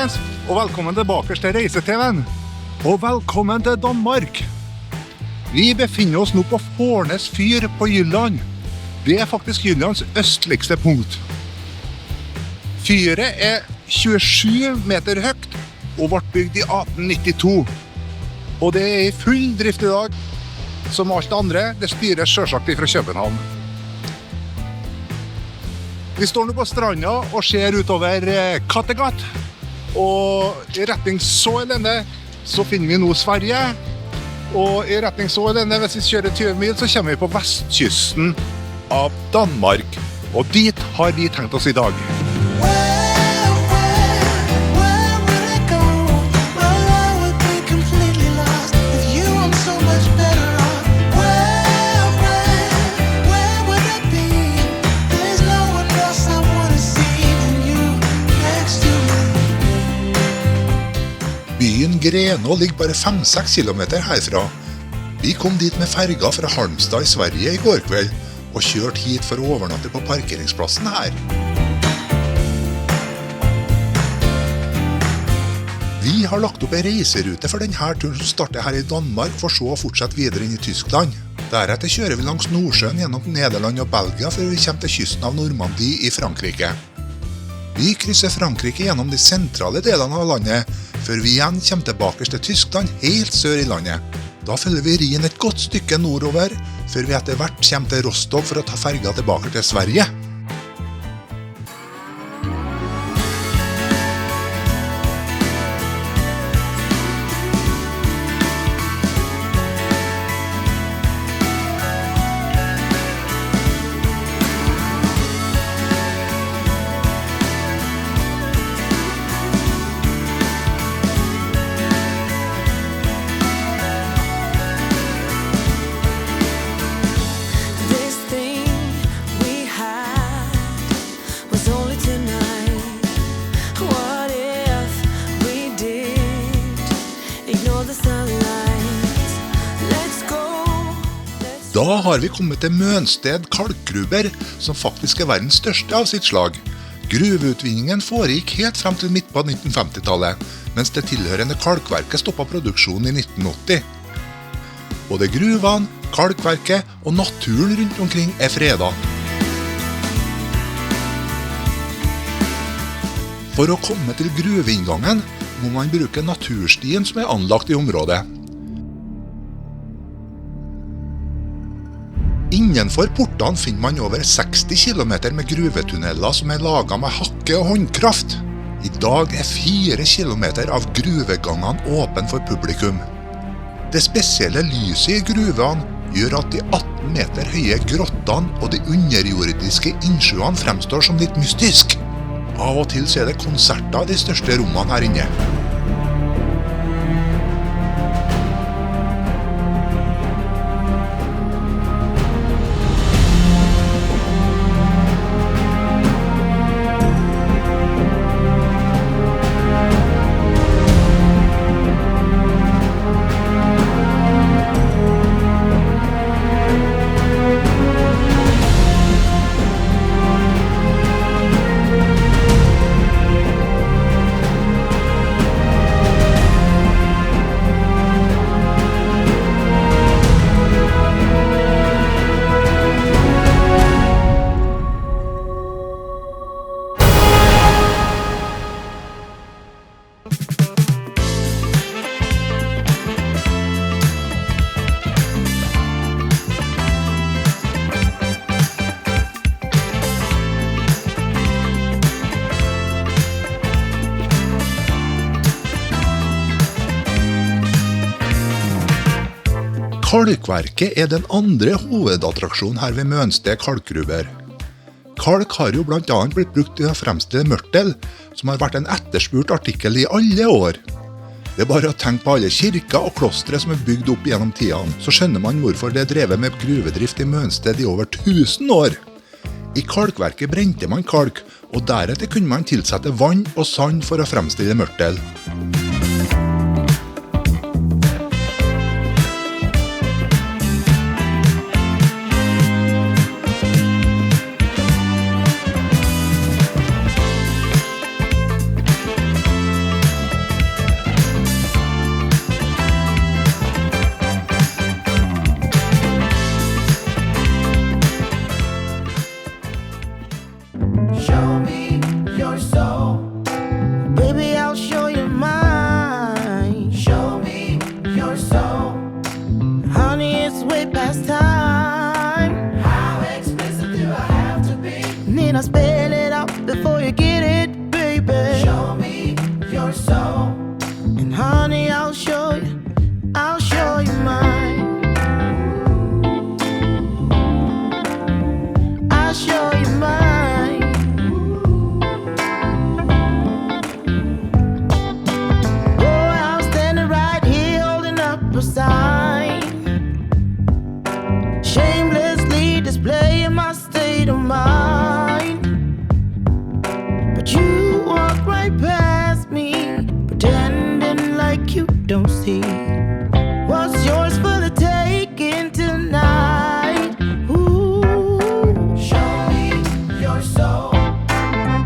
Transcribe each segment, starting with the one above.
folkens, og velkommen tilbake til Reise-TV-en. Og velkommen til Danmark. Vi befinner oss nå på Fornes fyr på Jylland. Det er faktisk Jyllands østligste punkt. Fyret er 27 meter høyt og ble bygd i 1892. Og det er i full drift i dag. Som alt andre, det styres selvsagt fra København. Vi står nå på stranda og ser utover Kattegat. Og i retning Sålende så finner vi nå Sverige. Og i retning Sålende, hvis vi kjører 20 mil, så kommer vi på vestkysten av Danmark. Og dit har vi tenkt oss i dag. Byen Grenå ligger bare 5-6 kilometer herfra. Vi kom dit med ferga fra Halmstad i Sverige i går kveld, og kjørte hit for å overnatte på parkeringsplassen her. Vi har lagt opp en reiserute for denne turen som starter her i Danmark, for så å fortsette videre inn i Tyskland. Deretter kjører vi langs Nordsjøen gjennom Nederland og Belgia, før vi kommer til kysten av Normandie i Frankrike. Vi krysser Frankrike gjennom de sentrale delene av landet, før vi igjen kommer tilbake til Tyskland helt sør i landet. Da følger vi Rhinen et godt stykke nordover, før vi etter hvert kommer til Rostock for å ta ferga tilbake til Sverige. Da har vi kommet til Mønsted kalkgruber, som faktisk er verdens største av sitt slag. Gruveutvinningen foregikk helt frem til midt på 1950-tallet, mens det tilhørende kalkverket stoppet produksjonen i 1980. Både gruvene, kalkverket og naturen rundt omkring er fredet. For å komme til gruveinngangen må man bruke naturstien som er anlagt i området. Innenfor portene finner man over 60 kilometer med gruvetunneler som er laget med hakke og håndkraft. I dag er 4 kilometer av gruvegangene åpen for publikum. Det spesielle lyset i gruvene gjør at de 18 meter høye grottene og de underjordiske innsjøene fremstår som litt mystisk. Av og til så er det konserter i de største rommene her inne. Kalkverket er den andre hovedattraksjonen her ved Mønsted kalkgruber. Kalk har jo blant annet blitt brukt til å fremstille mørtel, som har vært en etterspurt artikkel i alle år. Det er bare å tenke på alle kirker og klostre som er bygd opp gjennom tidene, så skjønner man hvorfor det er drevet med gruvedrift i Mønsted i over 1000 år. I kalkverket brente man kalk, og deretter kunne man tilsette vann og sand for å fremstille mørtel. you get it, baby. Show me your soul. And honey, I'll show you mine. I'll show you mine. Oh, I'm standing right here holding up a sign, shamelessly displaying my state of mind. But you walk right past me, pretending like you don't see what's yours for the taking tonight. Ooh, show me your soul.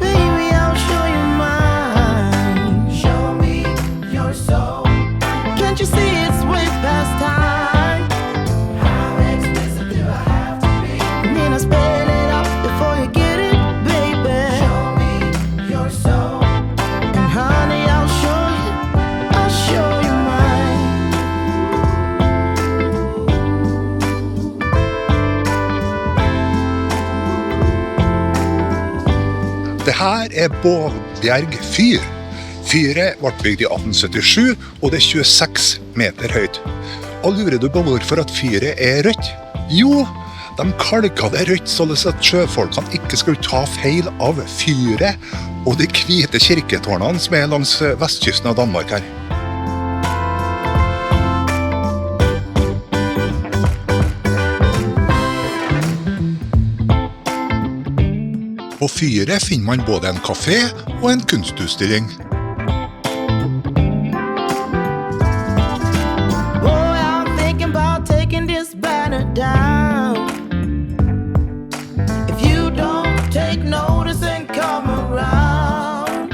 Baby, I'll show you mine. Show me your soul. Can't you see it's way past time? How expensive do I have to be? And then I spell it out before you get it, baby. Show me your soul. And honey, I'll show you mine. Det her Båbjerg fyr. Fyret ble bygd i 1877, og det 26 meter høyt. Og lurer du på hvorfor at fyret rødt? Jo, de kalka det rødt således at sjøfolkene ikke skulle ta feil av fyret og de hvite kirketårnene som langs vestkysten av Danmark her. På fyret finner man både en kafé og en kunstutstilling. Boy, I'm thinking about taking this banner down. If you don't take notice and come around.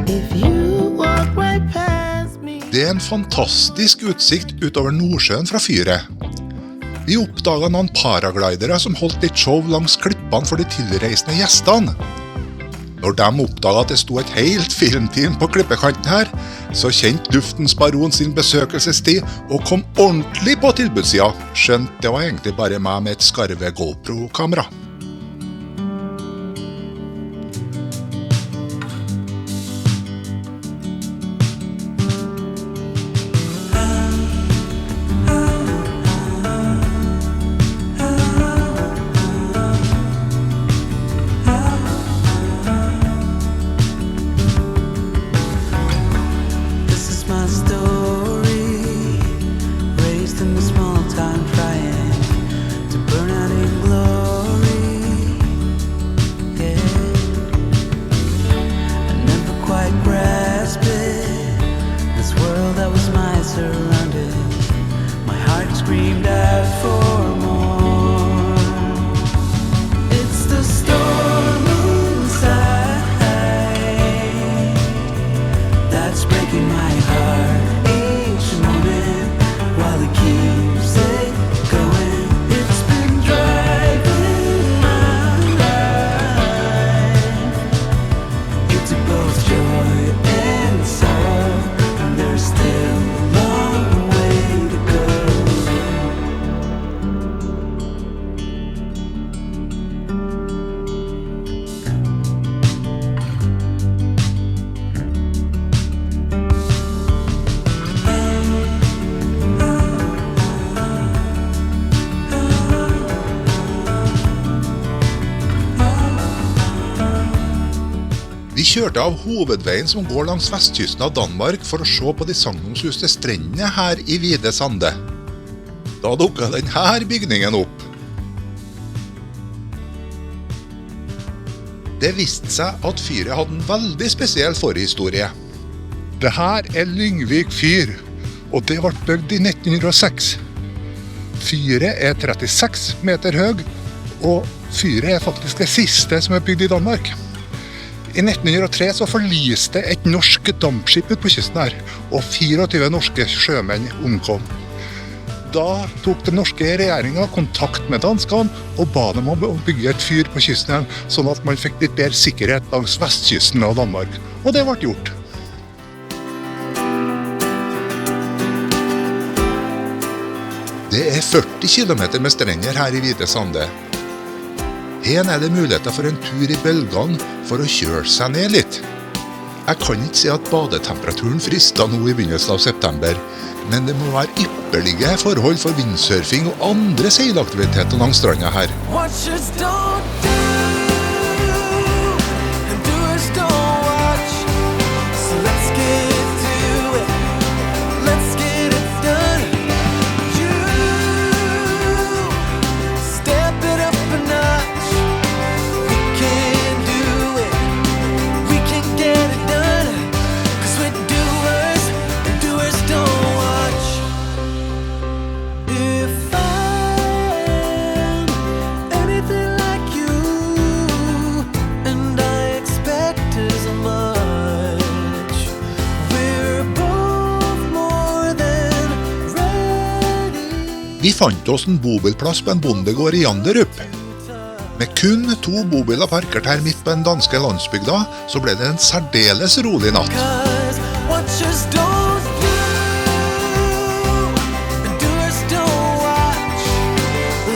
If you walk right past me. Det en fantastisk utsikt utover Nordsjøen fra fyret. Vi oppdaget noen paraglidere som holdt litt show langs klippene for de tilreisende gjestene. Når de oppdaget at det sto et helt filmteam på klippekanten her, så kjente luftens baron sin besøkelsestid og kom ordentlig på tilbudssida, skjønt det var egentlig bare meg med et skarve GoPro-kamera. Vi kjørte av hovedveien som går langs vestkysten av Danmark for å se på de sagnomsuste strendene her i Hvide Sande. Da dukket denne bygningen opp. Det viste seg at fyret hadde en veldig spesiell forhistorie. Dette Lyngvik fyr, og det ble bygd i 1906. Fyret 36 meter høy, og fyret faktisk det siste som bygd i Danmark. I 1903 så forliste et norsk dampskip ut på kysten her, og 24 norske sjømenn omkom. Da tok den norske regjeringen kontakt med danskene og ba dem om å bygge et fyr på kysten igjen, sånn at man fikk litt bedre sikkerhet langs vestkysten av Danmark. Og det ble gjort. Det 40 kilometer med strender her i Hvide Sande. Her er det muligheter for en tur i bølgene for å kjøle seg ned litt. Jeg kan ikke si at badetemperaturen frister nå i begynnelsen av september, men det må være ypperlige forhold for windsurfing og andre seilaktiviteter langs stranda her. Watch us don't do, and do us don't watch. So let's get to it. Let's get it done. You step it up a notch. We can do it. We can get it done. 'Cause we're doers, and doers don't watch. If I'm anything like you, and I expect as much, we're both more than ready. Vi fant oss en bobilplass på en bondegård i Janderup. Med kun 2 bobiler parkert her midt på den danske landsbygda, så ble det en særdeles rolig natt. 'Cause watch us don't do, and do us don't watch.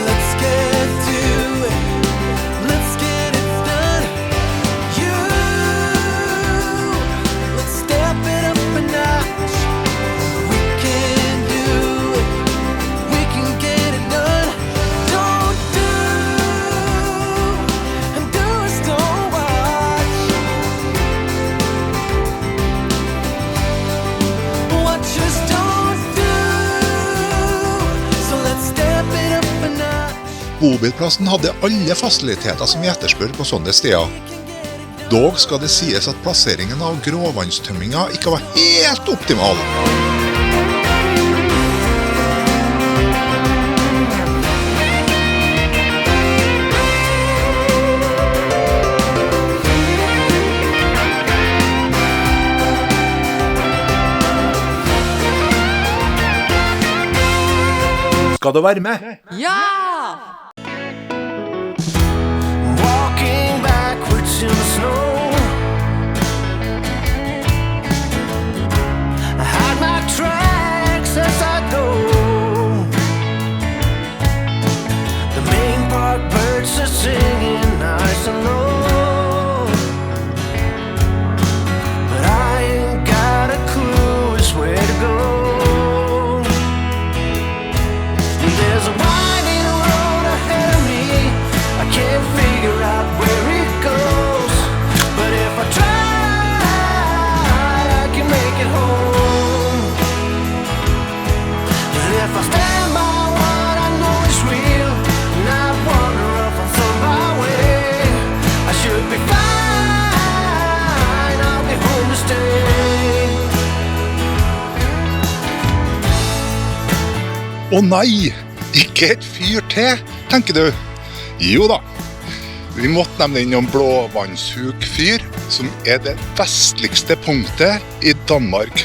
Let's get to it. Let's get it done. You, let's step it up a notch. We can do it. We can get it done. Don't do, and do us don't watch. Watch us don't do, so let's step it up a notch. Bobilplassen hadde alle fasiliteter som vi etterspør på sånne steder. Dog skal det sies at plasseringen av gråvannstømminga ikke var helt optimal. Skal du være med? Walking backwards in the snow. I hide my tracks as I go. The main park birds are singing nice and low, but I ain't got a clue as where to go. There's a winding road ahead of me. I can't figure out where it goes, but if I try, I can make it home. But if I stand by what I know is real, not wander off on some byway, I should be fine. I'll be home to stay. Å nei, ikke et fyr til, tenker du? Jo da, vi måtte nemlig innom Blåvandshuk fyr, som er det vestligste punktet i Danmark.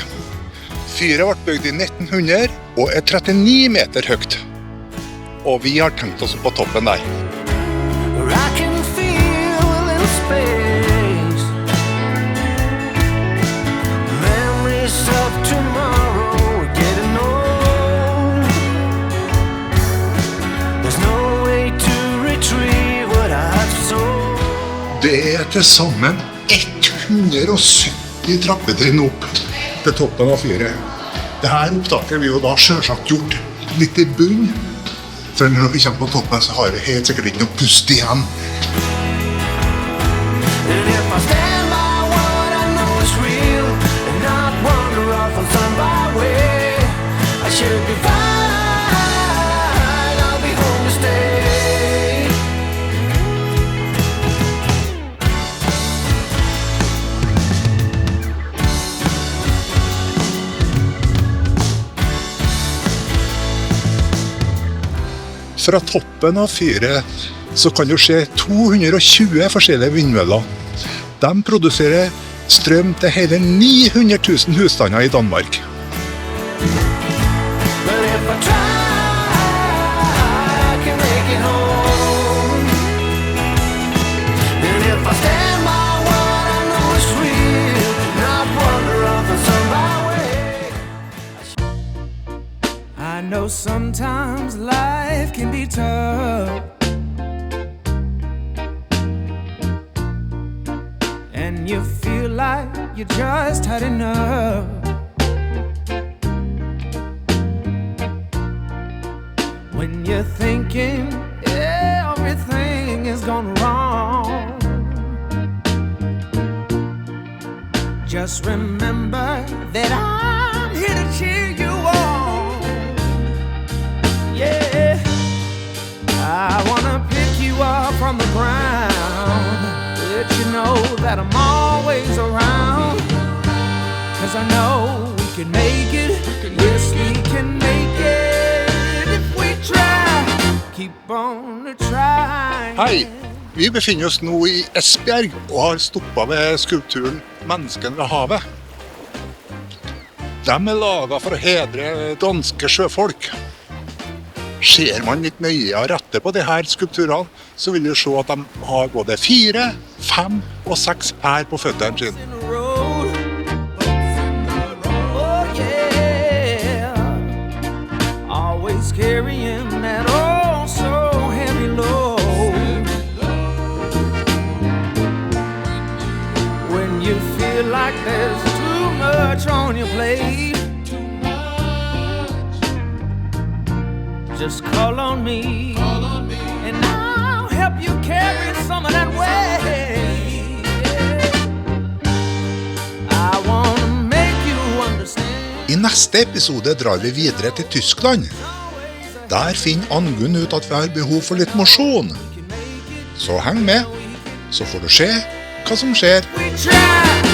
Fyret ble bygd i 1900 og er 39 meter høyt. Og vi har tenkt oss på toppen der. Where I can feel a little space. Memories of tomorrow are getting old. There's no way to retrieve what I've sold. Det er til sammen 170 trappetrinn opp til toppen av fyret. Dette opptaket vi jo da selvsagt gjort litt i bunn, for når vi kommer på toppen så har vi helt sikkert ikke noe pust igjen. And if I stand by what I know is real and not wander off on some byway, I should be fine. I'll be home to stay. Fra toppen av fyret så kan du se 220 forskjellige vindmøller. De produserer strøm til hele 900 000 husstander i Danmark. But if I try, I can make it home. And if I stand by what I know is real, not wander off on some byway. I know sometimes life can be tough, and you feel like you just had enough. When you're thinking everything is gone wrong, just remember that I'm here to cheer you on. Yeah, I wanna pick you up from the ground, let you know that I'm always around. 'Cause I know we can make it, yes we can make it if we try, keep on trying. Hei, vi befinner oss nå i Esbjerg og har stoppet ved skulpturen Mennesken ved havet. De laget for å hedre danske sjøfolk. Ser man litt nøye og retter på de her skulpturene, så vil du se at de har både 4, 5 og 6 pær på føttene sine. In the road. Oh yeah, always carrying that oh so heavy load. When you feel like there's too much on your plate, just call on me, and I'll help you carry some of that weight. I wanna make you understand. I neste episode drar vi videre til Tyskland. Der finner Angunn ut at vi har behov for litt mosjon. Så heng med, så får du se hva som skjer. We try.